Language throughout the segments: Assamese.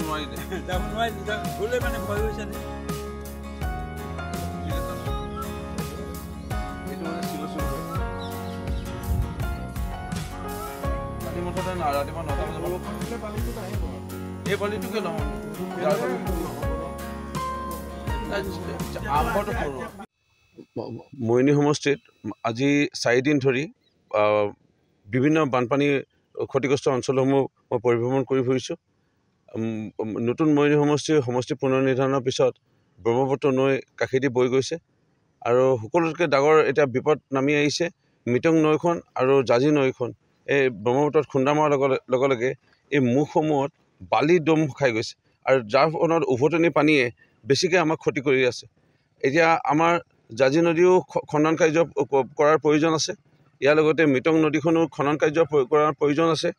নোৱাৰিলে গ'লে মানে ভয় হৈছে নে এইটো মানে চিলো পানী মুঠতে ৰাতিপুৱা 9টা বজাত এই পানীটোকে নহয় আৰম্ভটো কৰোঁ। মৰিয়নি সমষ্টিত আজি 4 দিন ধৰি বিভিন্ন বানপানী ক্ষতিগ্ৰস্ত অঞ্চলসমূহ মই পৰিভ্ৰমণ কৰি ফুৰিছোঁ। নতুন মৰিয়নি সমষ্টি পুনৰ্নিৰ্ধাৰণৰ পিছত ব্ৰহ্মপুত্ৰ নৈ কাষেদি বৈ গৈছে আৰু সকলোতকৈ ডাঙৰ এতিয়া বিপদ নামি আহিছে মিটং নৈখন আৰু জাঁজি নৈখন। এই ব্ৰহ্মপুত্ৰত খুন্দা মৰাৰ লগে লগে এই মুখসমূহত বালি দম খাই গৈছে আৰু যাৰ ফলত উভতনি পানীয়ে বেছিকৈ আমাক ক্ষতি কৰি আছে। এতিয়া আমাৰ জাঁজি নদীও খনন কাৰ্য কৰাৰ প্ৰয়োজন আছে। ইয়াৰ লগতে মিটং নদীখনো খনন কাৰ্য কৰাৰ প্ৰয়োজন আছে।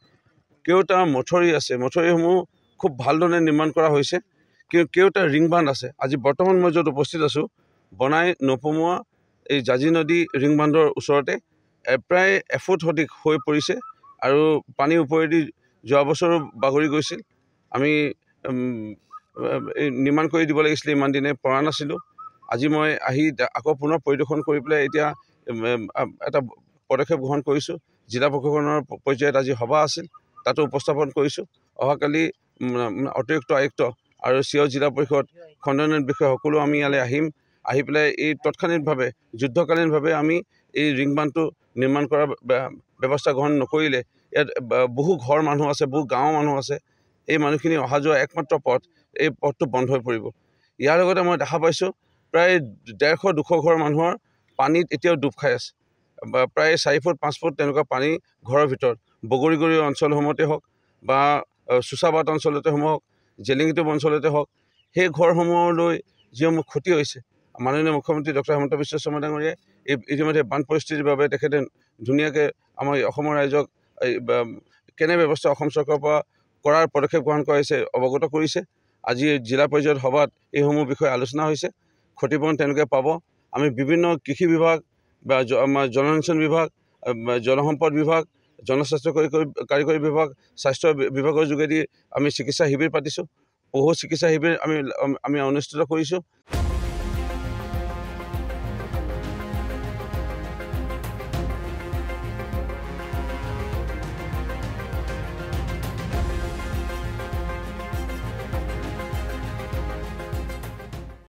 কেওটা মথৰি আছে, মথৰিসমূহ খুব ভালদৰে নিৰ্মাণ কৰা হৈছে। কেওটা ৰিং বান্ধ আছে। আজি বৰ্তমান মই য'ত উপস্থিত আছোঁ বনাই নপমোৱা এই জাঁজি নদী ৰিং বান্ধৰ ওচৰতে প্ৰায় এফুট সঠিক হৈ পৰিছে আৰু পানীৰ ওপৰেদি যোৱা বছৰো বাগৰি গৈছিল। আমি নিৰ্মাণ কৰি দিব লাগিছিলে, ইমান দিনে পৰা নাছিলোঁ। আজি মই আহি আকৌ পুনৰ পৰিদৰ্শন কৰি পেলাই এতিয়া এটা পদক্ষেপ গ্ৰহণ কৰিছোঁ। জিলা প্ৰশাসনৰ পৰ্যায়ত আজি সভা আছিল, তাতো উপস্থাপন কৰিছোঁ। অহাকালি অতিৰিক্ত আয়ুক্ত আৰু চিঅ' জিলা পৰিষদ খণ্ডায়ন বিষয়া সকলো আমি ইয়ালৈ আহিম। আহি পেলাই এই তৎক্ষণিকভাৱে যুদ্ধকালীনভাৱে আমি এই ৰিং বান্ধটো নিৰ্মাণ কৰাৰ ব্যৱস্থা গ্ৰহণ নকৰিলে ইয়াত বহু ঘৰ মানুহ আছে, বহু গাঁৱৰ মানুহ আছে। এই মানুহখিনি অহা যোৱা একমাত্ৰ পথ, এই পথটো বন্ধ হৈ পৰিব। ইয়াৰ লগতে মই দেখা পাইছোঁ প্ৰায় 150-200 ঘৰ মানুহৰ পানীত এতিয়াও ডুব খাই আছে। প্ৰায় 4 ফুট 5 ফুট তেনেকুৱা পানী ঘৰৰ ভিতৰত। বগৰীগুৰি অঞ্চলসমূহতে হওক বা চুচাবাট অঞ্চলতে হওক, জেলিঙিটোপ অঞ্চলতে হওক, সেই ঘৰসমূহলৈ যিসমূহ ক্ষতি হৈছে, মাননীয় মুখ্যমন্ত্ৰী ডক্টৰ হিমন্ত বিশ্ব শৰ্মা ডাঙৰীয়াই ইতিমধ্যে বান পৰিস্থিতিৰ বাবে তেখেতে ধুনীয়াকৈ আমাৰ অসমৰ ৰাইজক কেনে ব্যৱস্থা অসম চৰকাৰৰ পৰা কৰাৰ পদক্ষেপ গ্ৰহণ কৰা হৈছে অৱগত কৰিছে। আজি জিলা পৰ্যায়ত সভাত এইসমূহ বিষয়ে আলোচনা হৈছে। ক্ষতিপূৰণ তেওঁলোকে পাব। আমি বিভিন্ন কৃষি বিভাগ বা আমাৰ জলসিঞ্চন বিভাগ, জলসম্পদ বিভাগ, জনস্বাস্থ্য কাৰিকৰী বিভাগ, স্বাস্থ্য বিভাগৰ যোগেদি আমি চিকিৎসা শিবিৰ পাতিছোঁ। পশু চিকিৎসা শিবিৰ আমি অনুষ্ঠিত কৰিছোঁ।